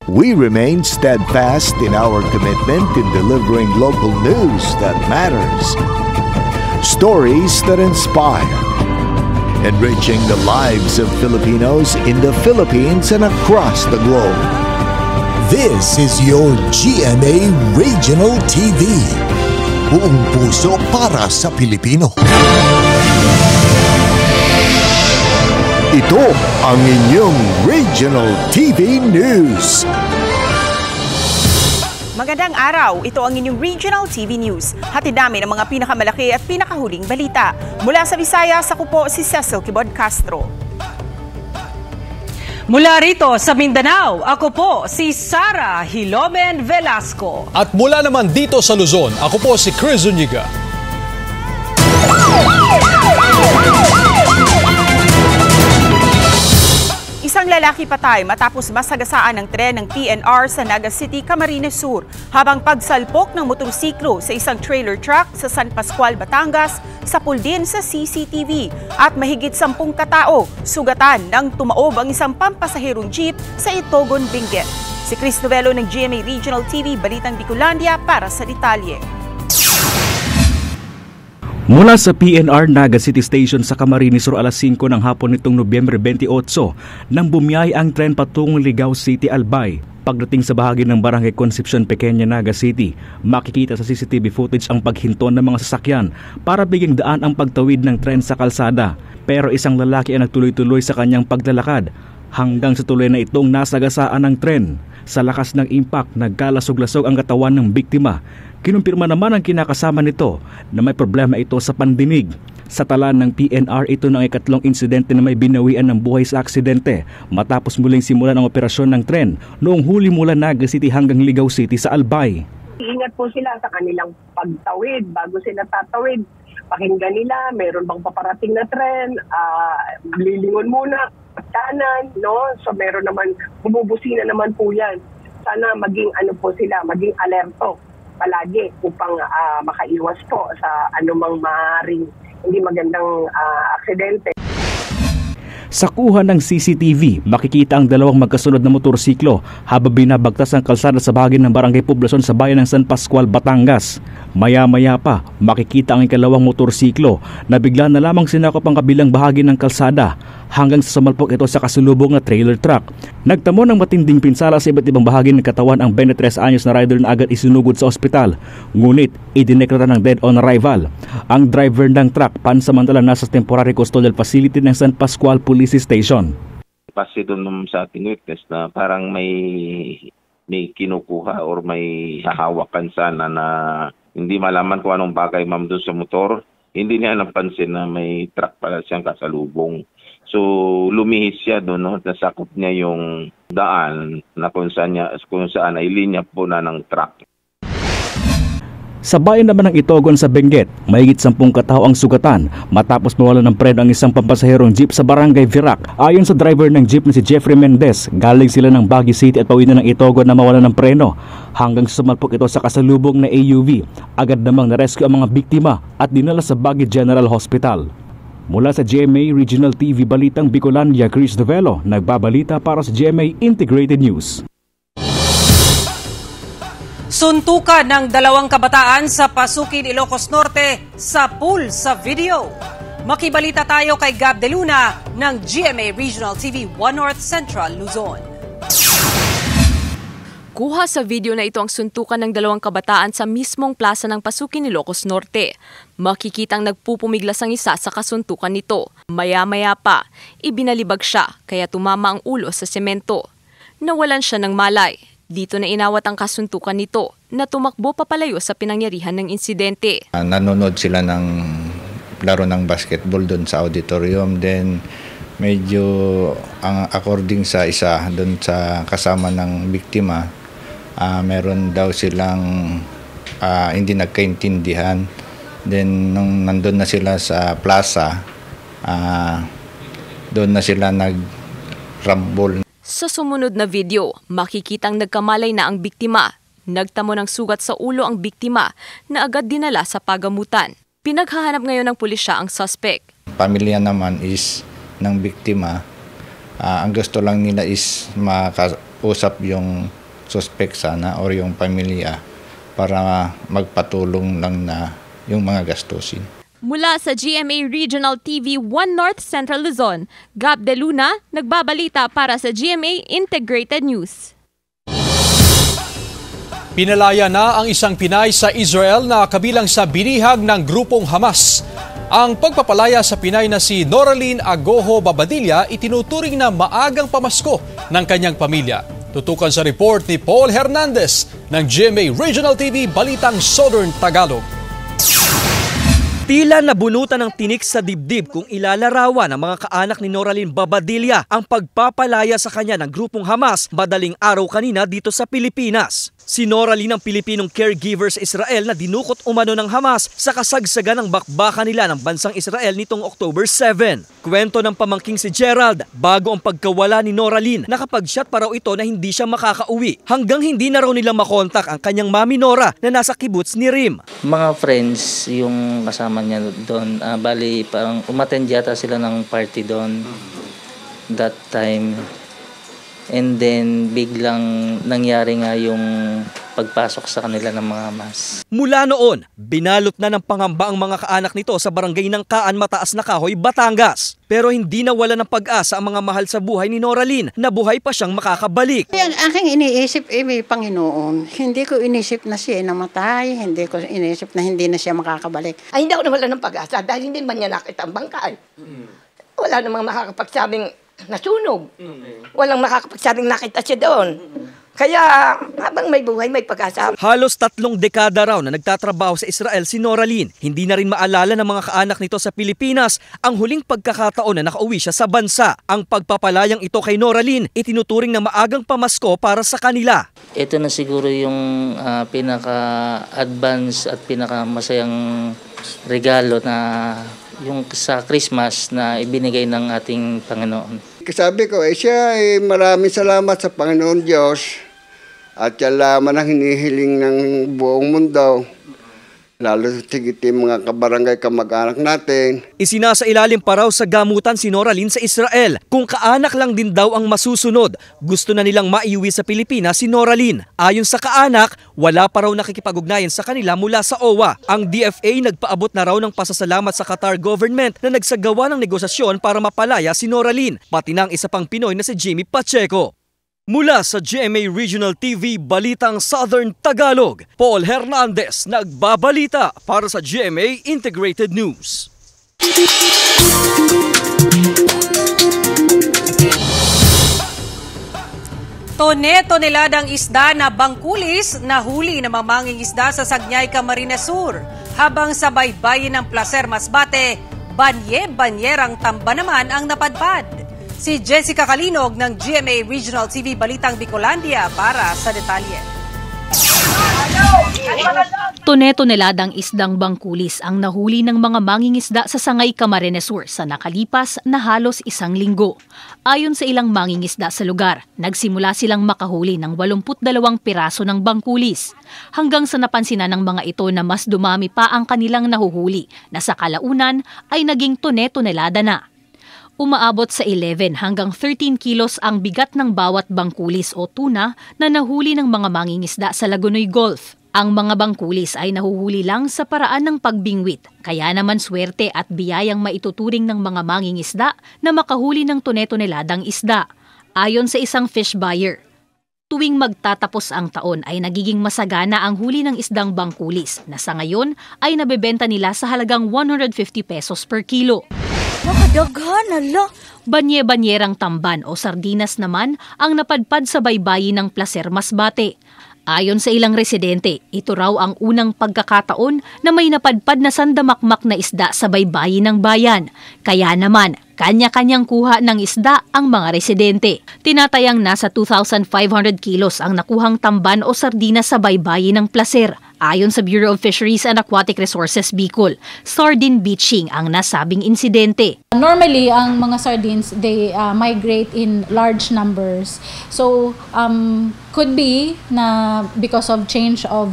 We remain steadfast in our commitment in delivering local news that matters, stories that inspire, enriching the lives of Filipinos in the Philippines and across the globe. This is your GMA Regional TV. Buong puso para sa Pilipino. Ito ang inyong Regional TV News. Magandang araw, ito ang inyong Regional TV News. Hatid namin ang mga pinakamalaki at pinakahuling balita. Mula sa Visayas, ako po si Cecil Kibod Castro. Mula rito sa Mindanao, ako po si Sara Hilomen Velasco. At mula naman dito sa Luzon, ako po si Chris Zuniga. Isang lalaki patay matapos masagasaan ng tren ng PNR sa Naga City, Camarines Sur habang pagsalpok ng motorsiklo sa isang trailer truck sa San Pascual, Batangas, sapul din sa CCTV at mahigit 10 katao sugatan nang tumaob ang isang pampasaherong jeep sa Itogon, Benguet. Si Chris Novelo ng GMA Regional TV, Balitang Bicolandia para sa detalye. Mula sa PNR Naga City Station sa Camarines Sur alas 5 ng hapon nitong Nobyembre 28 nang bumiyay ang tren patungong Ligao City, Albay. Pagdating sa bahagi ng Barangay Concepcion, Pequeña, Naga City, makikita sa CCTV footage ang paghinto ng mga sasakyan para bigyang daan ang pagtawid ng tren sa kalsada. Pero isang lalaki ang nagtuloy-tuloy sa kanyang paglalakad hanggang sa tuloy na itong nasagasaan ng tren. Sa lakas ng impact, nagkalasog-lasog ang katawan ng biktima. Kinumpirma naman ang kinakasama nito na may problema ito sa pandinig. Sa tala ng PNR, ito na ang ikatlong insidente na may binawian ng buhay sa aksidente matapos muling simulan ang operasyon ng tren noong Huli mula Naga City hanggang Ligao City sa Albay. Ingat po sila sa kanilang pagtawid bago sila tatawid. Pakinggan nila, meron bang paparating na tren, lilingon muna, kanan, no? So meron naman, bumubusina naman po yan. Sana maging maging alerto palagi upang makaiwas po sa anumang maaaring hindi magandang aksidente. Sa kuha ng CCTV, makikita ang dalawang magkasunod na motorsiklo habang binabagtas ang kalsada sa bahagi ng Barangay Poblacion sa bayan ng San Pascual, Batangas. Maya-maya pa, makikita ang ikalawang motorsiklo na bigla na lamang sinakop ang kabilang bahagi ng kalsada hanggang sa sumalpok ito sa kasulubong na trailer truck. Nagtamo ng matinding pinsala sa iba't ibang bahagi ng katawan ang 23 anyos na rider na agad isinugod sa ospital. Ngunit, idineklara ng dead on arrival. Ang driver ng truck pansamantala nasa temporary custodial facility ng San Pascual Police Station. Kasi doon sa ating witness na parang may kinukuha or may hahawakan sana na hindi malaman kung anong bagay ma'am doon sa motor. Hindi niya napansin na may truck pala siyang kasalubong. So lumihis siya doon, no? Nasakop niya yung daan na kung saan ay linya po na ng truck. Sa bayan naman ng Itogon sa Benguet, mahigit 10 katao ang sugatan matapos mawalan ng preno ang isang pampasaherong jeep sa Barangay Virac. Ayon sa driver ng jeep na si Jeffrey Mendez, galing sila ng Baguio City at pauwi na ng Itogon na mawalan ng preno. Hanggang sumalpok ito sa kasalubong na AUV, agad namang narescue ang mga biktima at dinala sa Baguio General Hospital. Mula sa GMA Regional TV Balitang Bicolandia, Chris Novelo, nagbabalita para sa GMA Integrated News. Suntukan ng 2 kabataan sa Pasukin, Ilocos Norte sa pool sa video. Makibalita tayo kay Gab De Luna ng GMA Regional TV 1 North Central, Luzon. Kuha sa video na ito ang suntukan ng 2 kabataan sa mismong plaza ng Pasukin, Ilocos Norte. Makikitang nagpupumiglas ang isa sa kasuntukan nito. Maya-maya pa, ibinalibag siya kaya tumama ang ulo sa semento. Nawalan siya ng malay. Dito na inawat ang kasuntukan nito na tumakbo papalayo sa pinangyarihan ng insidente. Nanonood sila ng laro ng basketball doon sa auditorium. Then medyo according sa isa doon sa kasama ng biktima, meron daw silang hindi nagkaintindihan. Then nung nandun na sila sa plaza, doon na sila nagrambol. Sa sumunod na video, makikitang nagkamalay na ang biktima. Nagtamo ng sugat sa ulo ang biktima na agad dinala sa pagamutan. Pinaghahanap ngayon ng pulisya ang suspect. Pamilya naman is ng biktima. Ang gusto lang nila is makausap yung suspect sana or yung pamilya para magpatulong lang na yung mga gastusin. Mula sa GMA Regional TV 1 North Central Luzon, Gab De Luna, nagbabalita para sa GMA Integrated News. Pinalaya na ang isang Pinay sa Israel na kabilang sa binihag ng grupong Hamas. Ang pagpapalaya sa Pinay na si Noraline Agoho Babadilla itinuturing na maagang pamasko ng kanyang pamilya. Tutukan sa report ni Paul Hernandez ng GMA Regional TV Balitang Southern Tagalog. Tila nabunutan ng tinik sa dibdib kung ilalarawan ng mga kaanak ni Noraline Babadilla ang pagpapalaya sa kanya ng grupong Hamas madaling araw kanina dito sa Pilipinas. Si Noraline ang Pilipinong caregiver sa Israel na dinukot umano ng Hamas sa kasagsagan ng bakbakan nila ng bansang Israel nitong October 7. Kwento ng pamangking si Gerald, bago ang pagkawala ni Noraline, nakapag-shot pa raw ito na hindi siya makakauwi hanggang hindi na raw nila makontak ang kanyang mami Nora na nasa kibbutz ni Rim. Mga friends yung kasama niya doon, bali parang umattend yata sila ng party doon that time. And then biglang nangyari nga yung pagpasok sa kanila ng mga Hamas. Mula noon, binalot na ng pangamba ang mga kaanak nito sa barangay ng Kaan, Mataas na Kahoy, Batangas. Pero hindi nawala ng pag-asa ang mga mahal sa buhay ni Noraline na buhay pa siyang makakabalik. Ang aking iniisip, may Panginoon. Hindi ko inisip na siya namatay, hindi ko inisip na hindi na siya makakabalik. Ay, hindi ako nawala ng pag-asa dahil hindi man niya nakita ang bangkay. Wala namang makakapagsabing nasunog. Walang makakapagsabing nakita siya doon. Kaya habang may buhay, may pag-asa. Halos 3 dekada raw na nagtatrabaho sa Israel si Noraline. Hindi na rin maalala ng mga kaanak nito sa Pilipinas ang huling pagkakataon na nakauwi siya sa bansa. Ang pagpapalayang ito kay Noraline itinuturing na maagang pamasko para sa kanila. Ito na siguro yung pinaka-advance at pinaka-masayang regalo na yung sa Christmas na ibinigay ng ating Panginoon. Sabi ko, maraming salamat sa Panginoon Diyos at yan lamang ang hinihiling ng buong mundo, lalo sa tigiti mga kabarangay kamag-anak natin. Isinasailalim pa raw sa gamutan si Noraline sa Israel. Kung kaanak lang din daw ang masusunod, gusto na nilang maiuwi sa Pilipinas si Noraline. Ayon sa kaanak, wala pa raw nakikipag-ugnayan sa kanila mula sa OWA. Ang DFA nagpaabot na raw ng pasasalamat sa Qatar government na nagsagawa ng negosasyon para mapalaya si Noraline, pati na ang isa pang Pinoy na si Jimmy Pacheco. Mula sa GMA Regional TV Balitang Southern Tagalog, Paul Hernandez nagbabalita para sa GMA Integrated News. Tone-toneladang isda na bangkulis nahuli ng mamanging isda sa Sagnay, Camarines Sur. Habang sa baybayin ng Placer, Masbate, banye-banyerang tamba naman ang napadpad. Si Jessica Kalinog ng GMA Regional TV Balitang Bicolandia para sa detalye. Tone-toneladang isdang bangkulis ang nahuli ng mga mangingisda sa Sangay, Camarines Sur sa nakalipas na halos 1 linggo. Ayon sa ilang mangingisda sa lugar, nagsimula silang makahuli ng 82 piraso ng bangkulis. Hanggang sa napansinan ng mga ito na mas dumami pa ang kanilang nahuhuli na sa kalaunan ay naging tone-tonelada na. Umaabot sa 11 hanggang 13 kilos ang bigat ng bawat bangkulis o tuna na nahuli ng mga mangingisda sa Lagunoy Gulf. Ang mga bangkulis ay nahuhuli lang sa paraan ng pagbingwit, kaya naman swerte at biyayang maituturing ng mga mangingisda na makahuli ng tone-toneladang isda. Ayon sa isang fish buyer, tuwing magtatapos ang taon ay nagiging masagana ang huli ng isdang bangkulis na sa ngayon ay nabebenta nila sa halagang 150 pesos per kilo. Nakadaghan, ala! Banye-banyerang tamban o sardinas naman ang napadpad sa baybayin ng Placer, Masbate. Ayon sa ilang residente, ito raw ang unang pagkakataon na may napadpad na sandamakmak na isda sa baybayin ng bayan. Kaya naman, kanya-kanyang kuha ng isda ang mga residente. Tinatayang nasa 2,500 kilos ang nakuhang tamban o sardinas sa baybayin ng Placer. Ayon sa Bureau of Fisheries and Aquatic Resources Bicol, sardine beaching ang nasabing insidente. Normally, ang mga sardines, they migrate in large numbers. So, could be na because of change of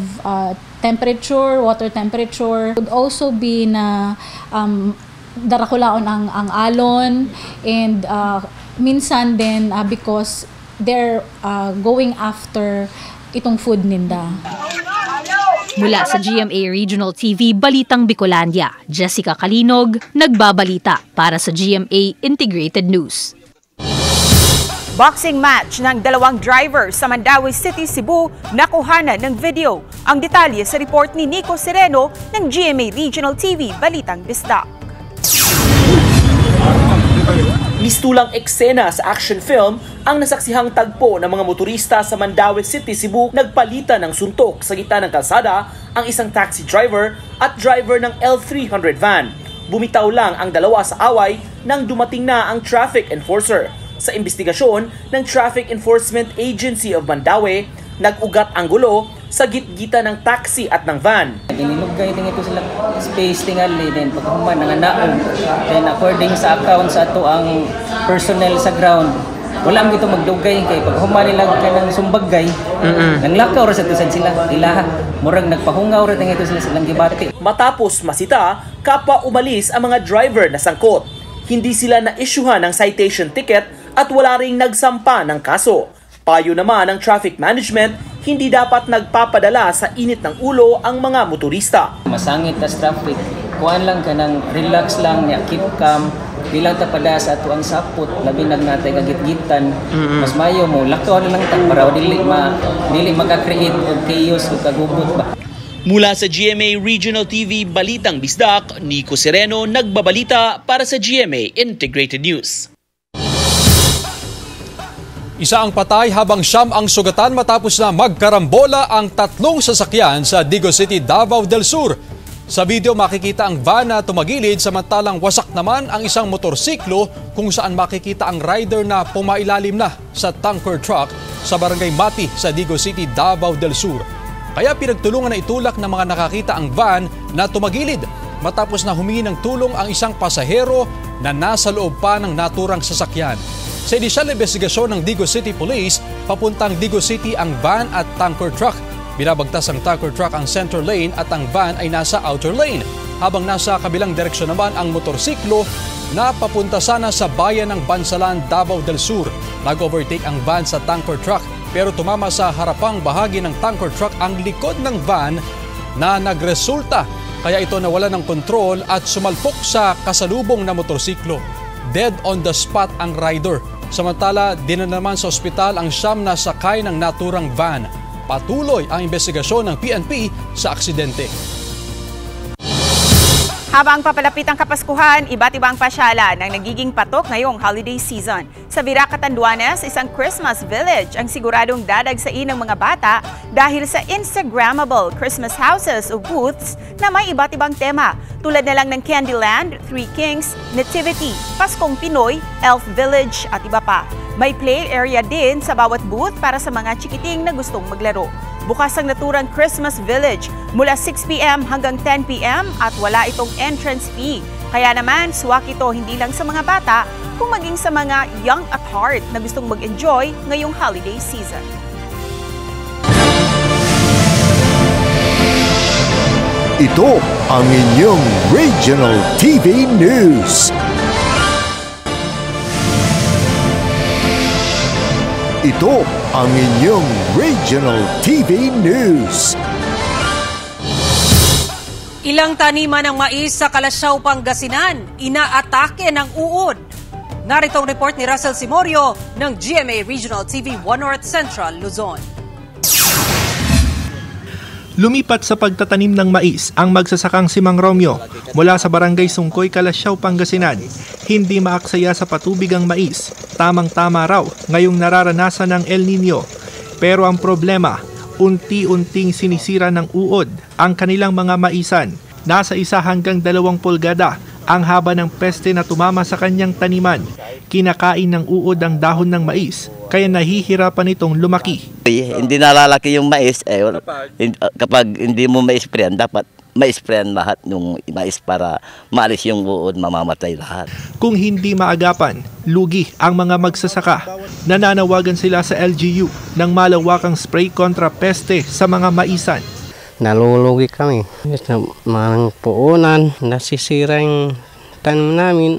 temperature, water temperature. Could also be na darakulaon ang alon, and minsan din because they're going after itong food ninda. Mula sa GMA Regional TV, Balitang Bicolandia, Jessica Kalinog, nagbabalita para sa GMA Integrated News. Boxing match ng dalawang driver sa Mandaue City, Cebu, nakuhanan ng video. Ang detalye sa report ni Nico Sereno ng GMA Regional TV, Balitang Bisdak. Mistulang eksena sa action film ang nasaksihang tagpo ng mga motorista sa Mandaue City, Cebu. Nagpalitan ng suntok sa gitna ng kalsada ang isang taxi driver at driver ng L300 van. Bumitaw lang ang dalawa sa away nang dumating na ang traffic enforcer. Sa investigasyon ng Traffic Enforcement Agency of Mandaue, nag-ugat ang gulo sa gitgita ng taxi at ng van. Inilugay din ito sila space tingali din paghuman ng naong. Then according sa account sa ato ang personnel sa ground, wala ang gito magdugay kay paghuman nila kanang sumbagay. Nanglakaw ra sa tusan sila. Ilaha murag nagpahungaw ra din ito sila silang gibati. Matapos masita, kapwa umalis ang mga driver na sangkot. Hindi sila na-issuehan ng citation ticket at wala ring nagsampa ng kaso. Payo naman ng traffic management, hindi dapat nagpapadala sa init ng ulo ang mga motorista. Masangit na traffic, kuhaan lang ka ng relax lang, keep calm, bilang tapada sa ato ang sapot, labi nagnatay kagitgitan, mas mayo mo, lakaw na lang para dili maka-create o chaos o kagubot ba. Mula sa GMA Regional TV Balitang Bisdak, Nico Sereno nagbabalita para sa GMA Integrated News. Isa ang patay habang siyam ang sugatan matapos na magkarambola ang tatlong sasakyan sa Digo City, Davao del Sur. Sa video makikita ang van na tumagilid samantalang wasak naman ang isang motorsiklo kung saan makikita ang rider na pumailalim na sa tanker truck sa barangay Mati sa Digo City, Davao del Sur. Kaya pinagtulungan na itulak ng mga nakakita ang van na tumagilid matapos na humingi ng tulong ang isang pasahero na nasa loob pa ng naturang sasakyan. Sa inisyal na investigasyon ng Digo City Police, papuntang Digo City ang van at tanker truck. Binabagtas ang tanker truck ang center lane at ang van ay nasa outer lane. Habang nasa kabilang direksyon naman ang motorsiklo na papunta sana sa bayan ng Bansalan, Davao del Sur. Nag-overtake ang van sa tanker truck pero tumama sa harapang bahagi ng tanker truck ang likod ng van na nagresulta. Kaya ito nawala ng kontrol at sumalpok sa kasalubong na motorsiklo. Dead on the spot ang rider. Samantala, dinala naman sa ospital ang siyam na sakay ng naturang van. Patuloy ang investigasyon ng PNP sa aksidente. Habang papalapit ang Kapaskuhan, iba't ibang pasyalan ang nagiging patok ngayong holiday season. Sa Virac, Catanduanes, isang Christmas village ang siguradong dadagsain ng mga bata dahil sa Instagrammable Christmas houses o booths na may iba't ibang tema. Tulad na lang ng Candyland, Three Kings, Nativity, Paskong Pinoy, Elf Village at iba pa. May play area din sa bawat booth para sa mga chikiting na gustong maglaro. Bukas ang naturang Christmas Village mula 6 p.m. hanggang 10 p.m. at wala itong entrance fee. Kaya naman, suwak ito hindi lang sa mga bata, kung maging sa mga young at heart na gustong mag-enjoy ngayong holiday season. Ito ang inyong Regional TV News. Ito ang inyong Regional TV News. Ilang taniman ng mais sa Kalasyaw, Pangasinan, inaatake ng uod. Narito ang report ni Russell Simorio ng GMA Regional TV 1 North Central, Luzon. Lumipat sa pagtatanim ng mais ang magsasakang si Mang Romeo mula sa barangay Sungkoy, Kalasyaw, Pangasinan. Hindi maaksaya sa patubig ang mais. Tamang-tama raw ngayong nararanasan ng El Nino. Pero ang problema, unti-unting sinisira ng uod ang kanilang mga maisan. Nasa 1 hanggang 2 pulgada ang haba ng peste na tumama sa kanyang taniman. Kinakain ng uod ang dahon ng mais, kaya nahihirapan itong lumaki. Hindi nalalaki yung mais. Kapag hindi mo ma-sprayan, dapat ma-sprayan lahat yung mais para maalis yung uod, mamamatay lahat. Kung hindi maagapan, lugi ang mga magsasaka. Nananawagan sila sa LGU ng malawakang spray kontra peste sa mga maisan. Nalulugi kami. Mga puunan, nasisira yung tanim namin.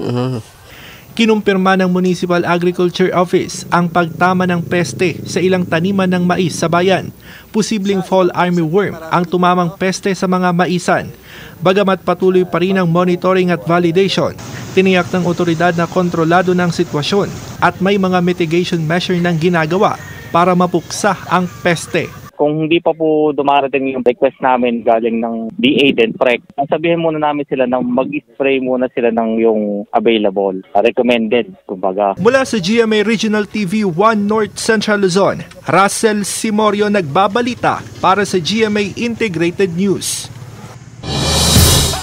Kinumpirma ng Municipal Agriculture Office ang pagtama ng peste sa ilang taniman ng mais sa bayan. Posibleng fall armyworm ang tumamang peste sa mga maisan. Bagamat patuloy pa rin ang monitoring at validation, tiniyak ng otoridad na kontrolado ng sitwasyon at may mga mitigation measure ng ginagawa para mapuksa ang peste. Kung hindi pa po dumarating yung request namin galing ng DA and PREC, sabihin muna namin sila na mag-spray muna sila ng yung available, recommended, kumbaga. Mula sa GMA Regional TV 1 North Central Luzon, Russell Simorio nagbabalita para sa GMA Integrated News.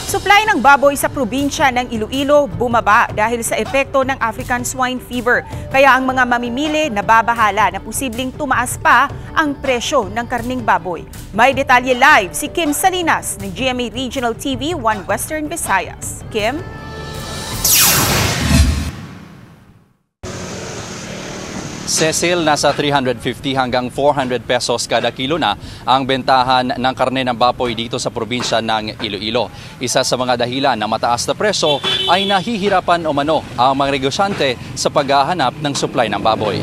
Supply ng baboy sa probinsya ng Iloilo bumaba dahil sa epekto ng African Swine Fever. Kaya ang mga mamimili nababahala na posibleng tumaas pa ang presyo ng karning baboy. May detalye live si Kim Salinas ng GMA Regional TV 1 Western Visayas. Kim? Cecil, nasa 350 hanggang 400 pesos kada kilo na ang bentahan ng karne ng baboy dito sa probinsya ng Iloilo. Isa sa mga dahilan ng mataas na presyo ay nahihirapan umano ang mga negosyante sa paghahanap ng supply ng baboy.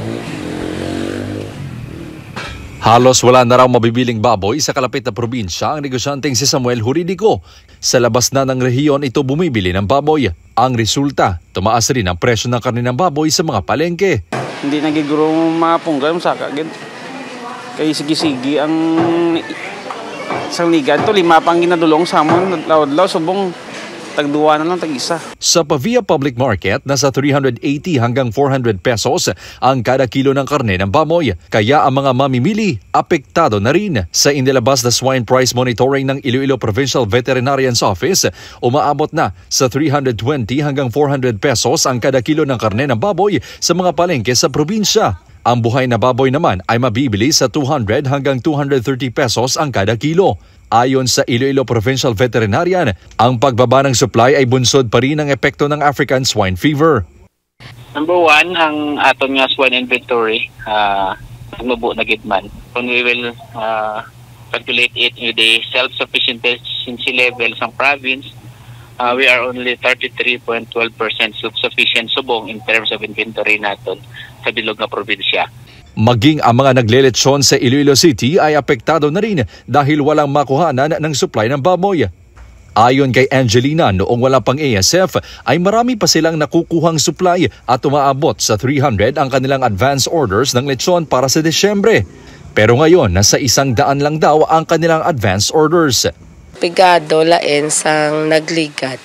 Halos wala na raw mabibiling baboy sa kalapit na probinsya ang negosyanteng si Samuel Juridico. Sa labas na ng rehiyon ito bumibili ng baboy. Ang resulta, tumaas rin ang presyo ng karne ng baboy sa mga palengke. Hindi nagiguro mga punggay sa kagad. Kaya sige-sige ang isang ligan to, 5 pang ginadulong sa amon, law subong tagduwa na lang tag-isa. Sa Pavia Public Market, nasa 380 hanggang 400 pesos ang kada kilo ng karne ng baboy. Kaya ang mga mamimili, apektado na rin. Sa inilabas na swine price monitoring ng Iloilo Provincial Veterinarian's Office, umaabot na sa 320 hanggang 400 pesos ang kada kilo ng karne ng baboy sa mga palengke sa probinsya. Ang buhay na baboy naman ay mabibili sa 200 hanggang 230 pesos ang kada kilo. Ayon sa Iloilo Provincial Veterinarian, ang pagbaba ng supply ay bunsod pa rin ng epekto ng African Swine Fever. Number 1, ang aton nga swine inventory, nagmubo na gitman. When we will calculate it with the self-sufficiency level sa province, we are only 33.12% self-sufficient subong in terms of inventory naton sa bilog na probinsya. Maging ang mga nagleletsyon sa Iloilo City ay apektado na rin dahil walang makuhanan ng supply ng baboy. Ayon kay Angelina, noong wala pang ASF ay marami pa silang nakukuhang supply at umaabot sa 300 ang kanilang advance orders ng lechon para sa Desyembre. Pero ngayon, nasa 100 lang daw ang kanilang advance orders. Pigado lain sang nagligat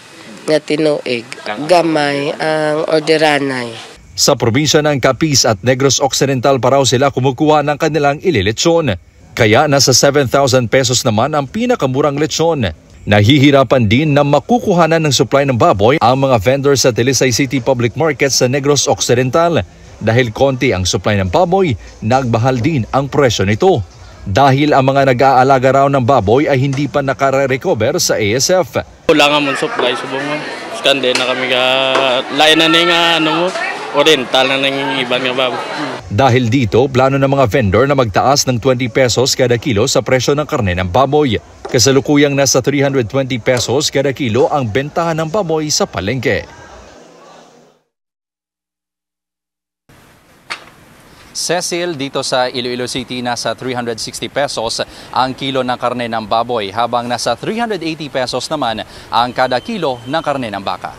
nga tinuig. Gamay ang orderanay. Sa probinsya ng Capiz at Negros Occidental pa raw sila kumukuha ng kanilang ililechon. Kaya nasa 7,000 pesos naman ang pinakamurang lechon. Nahihirapan din na makukuhanan ng supply ng baboy ang mga vendors sa Talisay City Public Market sa Negros Occidental. Dahil konti ang supply ng baboy, nagbahal din ang presyo nito. Dahil ang mga nag-aalaga raw ng baboy ay hindi pa nakare-recover sa ASF. Wala nga mong supply, subong mo. Skande na kami ka, lain na nga mo. Oriental na ng ibang nga baboy. Dahil dito, plano ng mga vendor na magtaas ng 20 pesos kada kilo sa presyo ng karne ng baboy. Kasalukuyang nasa 320 pesos kada kilo ang bentahan ng baboy sa palengke. Cecil, dito sa Iloilo City, nasa 360 pesos ang kilo ng karne ng baboy, habang nasa 380 pesos naman ang kada kilo ng karne ng baka.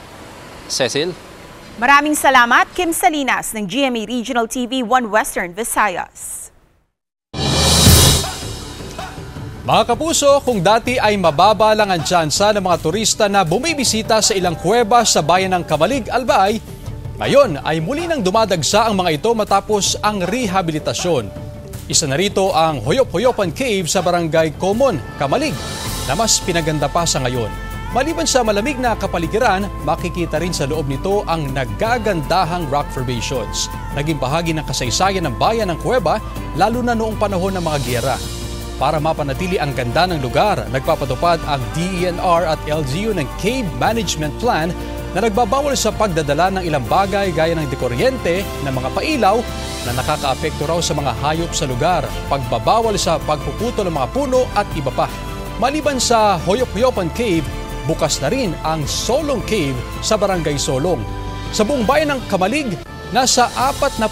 Cecil? Maraming salamat, Kim Salinas ng GMA Regional TV 1 Western Visayas. Mga kapuso, kung dati ay mababa lang ang tsansa ng mga turista na bumibisita sa ilang kuweba sa bayan ng Kamalig, Albay, ngayon ay muli nang dumadagsa ang mga ito matapos ang rehabilitasyon. Isa na rito ang Hoyop-Hoyopan Cave sa Barangay Common, Kamalig, na mas pinaganda pa sa ngayon. Maliban sa malamig na kapaligiran, makikita rin sa loob nito ang nagagandahang rock formations. Naging bahagi ng kasaysayan ng bayan ng kuweba, lalo na noong panahon ng mga giyera. Para mapanatili ang ganda ng lugar, nagpapatupad ang DENR at LGU ng Cave Management Plan na nagbabawal sa pagdadala ng ilang bagay gaya ng dekuryente ng mga pailaw na nakakaapekto raw sa mga hayop sa lugar, pagbabawal sa pagpuputol ng mga puno at iba pa. Maliban sa Hoyop-Hoyopan Cave, bukas na rin ang Solong Cave sa Barangay Solong. Sa buong bayan ng Kamalig, nasa 48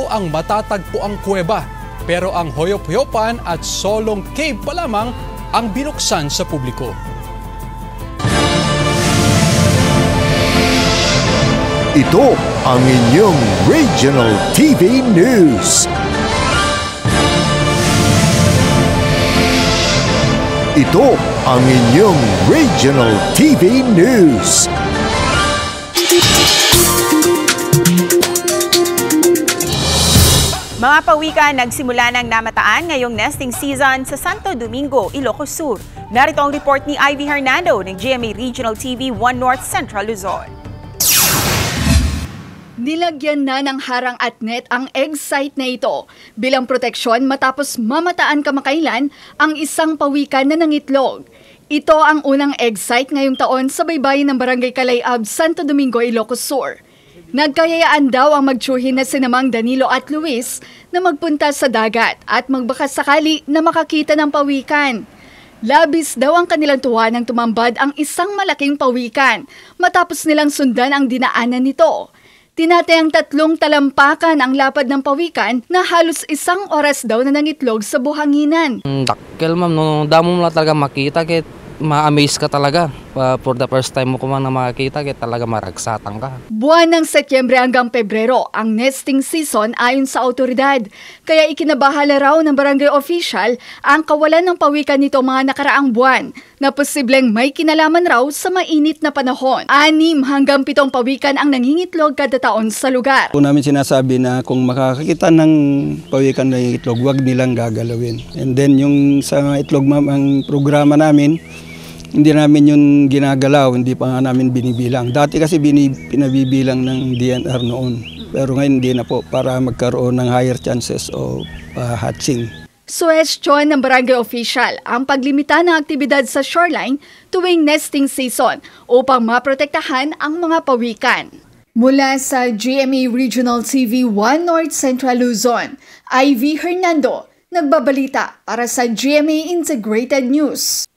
ang matatagpuang kuweba. Pero ang Hoyop-Hoyopan at Solong Cave pa lamang ang binuksan sa publiko. Ito ang inyong Regional TV News. Ito ang inyong Regional TV News. Mga pawikan nagsimula ng namataan ngayong nesting season sa Santo Domingo, Ilocos Sur. Narito ang report ni Ivy Hernando ng GMA Regional TV 1 North Central Luzon. Nilagyan na ng harang at net ang egg site na ito bilang proteksyon matapos mamataan kamakailan ang isang pawikan na nangitlog. Ito ang unang egg site ngayong taon sa baybayin ng Barangay Kalayab, Santo Domingo, Ilocos Sur. Nagkayayaan daw ang magtsuhin na sinamang Danilo at Luis na magpunta sa dagat at magbakas sakali na makakita ng pawikan. Labis daw ang kanilang tuwa nang tumambad ang isang malaking pawikan matapos nilang sundan ang dinaanan nito. Tinatayang 3 talampakan ang lapad ng pawikan na halos 1 oras daw na nangitlog sa buhanginan. Dakkel ma'am, no, damo mo lang talaga makita, kaya ma-amaze ka talaga. For the first time mo kumang na makakita, kaya talaga maragsatan ka. Buwan ng Setyembre hanggang Pebrero ang nesting season ayon sa autoridad. Kaya ikinabahala raw ng barangay official ang kawalan ng pawikan nito mga nakaraang buwan na posibleng may kinalaman raw sa mainit na panahon. 6 hanggang 7 pawikan ang nangingitlog kada taon sa lugar. Po namin sinasabi na kung makakakita ng pawikan na itlog, huwag nilang gagalawin. And then yung sa itlog ma'am, ang programa namin, hindi namin yung ginagalaw, hindi pa nga namin binibilang. Dati kasi pinabibilang ng DNR noon. Pero ngayon hindi na po, para magkaroon ng higher chances of hatching. Suhestyon ng barangay official ang paglimita ng aktibidad sa shoreline tuwing nesting season upang maprotektahan ang mga pawikan. Mula sa GMA Regional TV 1 North Central Luzon, Ivy Hernando, nagbabalita para sa GMA Integrated News.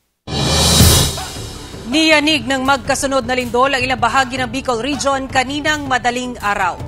Niyanig ng magkasunod na lindol ang ilang bahagi ng Bicol Region kaninang madaling araw.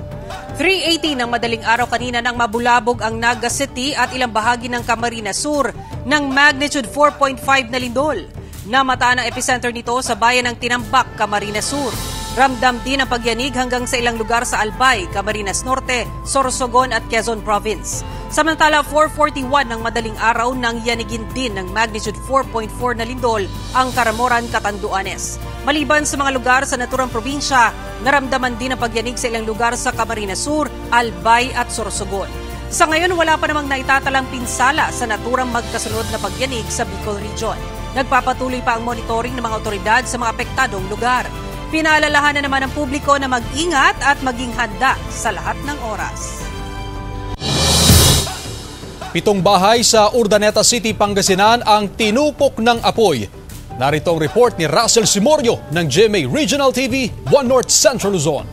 3:80 ng madaling araw kanina nang mabulabog ang Naga City at ilang bahagi ng Camarines Sur ng magnitude 4.5 na lindol. Namataan ang epicenter nito sa bayan ng Tinambak, Camarines Sur. Ramdam din ang pagyanig hanggang sa ilang lugar sa Albay, Camarines Norte, Sorsogon at Quezon Province. Samantala, 4:41 ng madaling araw nang yanigin din ng magnitude 4.4 na lindol ang Caramoran, Catanduanes. Maliban sa mga lugar sa naturang probinsya, naramdaman din ang pagyanig sa ilang lugar sa Camarines Sur, Albay at Sorsogon. Sa ngayon, wala pa namang naitatalang pinsala sa naturang magkasunod na pagyanig sa Bicol Region. Nagpapatuloy pa ang monitoring ng mga otoridad sa mga apektadong lugar. Pinaalalahanan naman ng publiko na mag-ingat at maging handa sa lahat ng oras. 7 bahay sa Urdaneta City, Pangasinan ang tinupok ng apoy. Narito ang report ni Russell Simorio ng GMA Regional TV 1 North Central Luzon.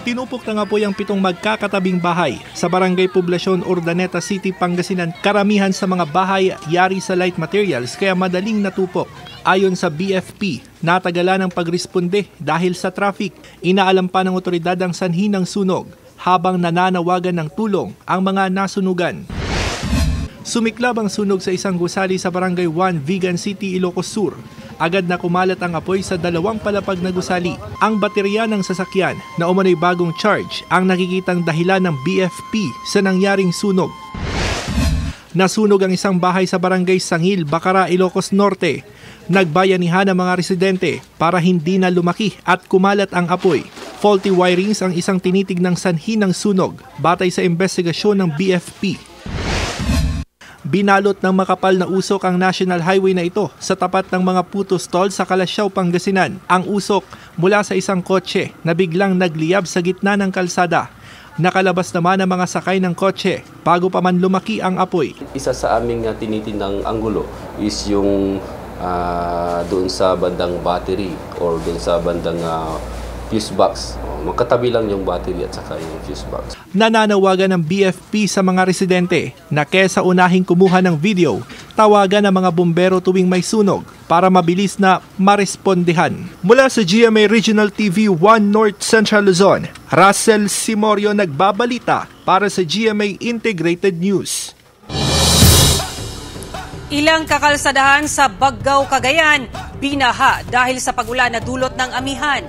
Tinupok ng apoy ang 7 magkakatabing bahay sa Barangay Poblasyon, Urdaneta City, Pangasinan. Karamihan sa mga bahay yari sa light materials kaya madaling natupok. Ayon sa BFP, natagalan ang pagresponde dahil sa traffic. Inaalam pa ng otoridad ang sanhi ng sunog habang nananawagan ng tulong ang mga nasunugan. Sumiklab ang sunog sa isang gusali sa Barangay 1, Vigan City, Ilocos Sur. Agad na kumalat ang apoy sa 2 palapag na gusali. Ang baterya ng sasakyan na umano'y bagong charge ang nakikitang dahilan ng BFP sa nangyaring sunog. Nasunog ang isang bahay sa Barangay Sangil, Bacara, Ilocos Norte. Nagbayanihan ang mga residente para hindi na lumaki at kumalat ang apoy. Faulty wirings ang isang tinitignang sanhi ng sunog batay sa investigasyon ng BFP. Binalot ng makapal na usok ang National Highway na ito sa tapat ng mga puto stall sa Calasiao, Pangasinan. Ang usok mula sa isang kotse na biglang nagliyab sa gitna ng kalsada. Nakalabas naman ang mga sakay ng kotse bago pa man lumaki ang apoy. Isa sa aming tinitinang anggulo is yung doon sa bandang battery or doon sa bandang fuse box. Magkatabi lang yung battery at saka yung fuse box. Nananawagan ng BFP sa mga residente na kesa unahing kumuha ng video, tawagan ang mga bumbero tuwing may sunog para mabilis na marespondehan. Mula sa GMA Regional TV 1 North Central Luzon, Russell Simorio nagbabalita para sa GMA Integrated News. Ilang kakalsadahan sa Baggaw, Cagayan, binaha dahil sa pagulan na dulot ng amihan.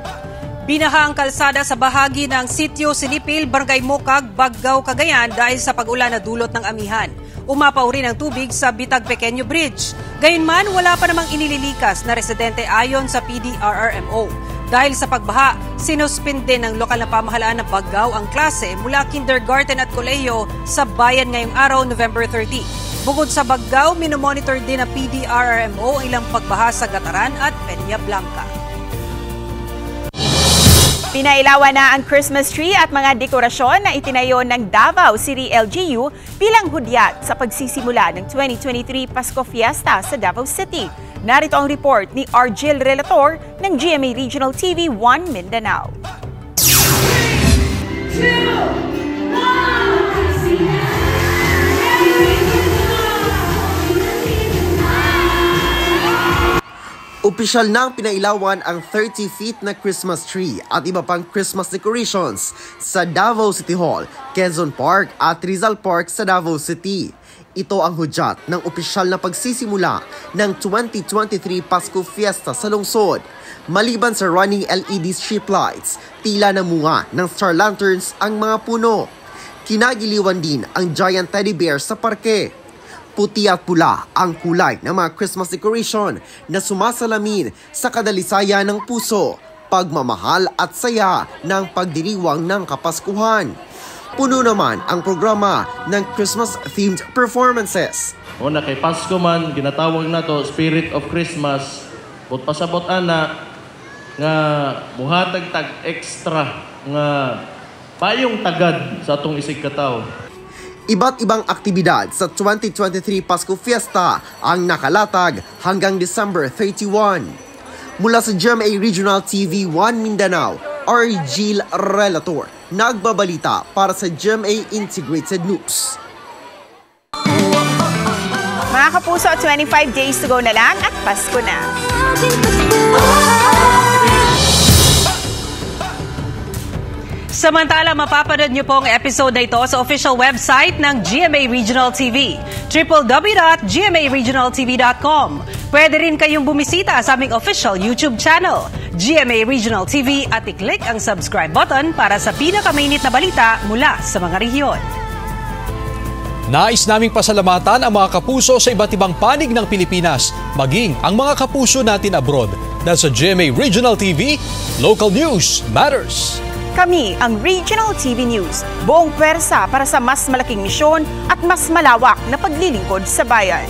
Binaha ang kalsada sa bahagi ng Sitio Sinipil, Barangay Mokag, Baggaw, Cagayan dahil sa pag-ulan na dulot ng amihan. Umapaw rin ang tubig sa Bitag Pequeño Bridge. Gayunman, wala pa namang inililikas na residente ayon sa PDRRMO. Dahil sa pagbaha, sinuspinde ng lokal na pamahalaan ng Baggaw ang klase mula kindergarten at kolehiyo sa bayan ngayong araw, November 30. Bukod sa Baggaw, minomonitor din ng PDRRMO ang ilang pagbaha sa Gataran at Peña Blanca. Pinailawan na ang Christmas tree at mga dekorasyon na itinayo ng Davao City LGU bilang hudyat sa pagsisimula ng 2023 Pasko Fiesta sa Davao City. Narito ang report ni Argel Relator ng GMA Regional TV 1 Mindanao. 3, 2, 1, Opisyal nang pinailawan ang 30 feet na Christmas tree at iba pang Christmas decorations sa Davao City Hall, Quezon Park at Rizal Park sa Davao City. Ito ang hudyat ng opisyal na pagsisimula ng 2023 Pasko Fiesta sa lungsod. Maliban sa running LED strip lights, tila namunga ng star lanterns ang mga puno. Kinagiliwan din ang giant teddy bear sa parke. Puti at pula ang kulay ng mga Christmas decoration na sumasalamin sa kadalisayan ng puso, pagmamahal at saya ng pagdiriwang ng Kapaskuhan. Puno naman ang programa ng Christmas-themed performances. Una kay Pasko man, ginatawag na to Spirit of Christmas. But pasabot ana nga buhatag tag extra nga payong tagad sa atong isig katawo. Iba't ibang aktibidad sa 2023 Pasko Fiesta ang nakalatag hanggang December 31. Mula sa GMA Regional TV 1 Mindanao, Argel Relator, nagbabalita para sa GMA Integrated News. Mga kapuso, 25 days to go na lang at Pasko na. Samantala, mapapanood niyo po ang episode na ito sa official website ng GMA Regional TV, www.gmaregionaltv.com. Pwede rin kayong bumisita sa aming official YouTube channel, GMA Regional TV, at i-click ang subscribe button para sa pinakamainit na balita mula sa mga rehiyon. Nais naming pasalamatan ang mga kapuso sa iba't ibang panig ng Pilipinas, maging ang mga kapuso natin abroad. Dahil sa GMA Regional TV, local news matters. Kami ang Regional TV News, buong pwersa para sa mas malaking misyon at mas malawak na paglilingkod sa bayan.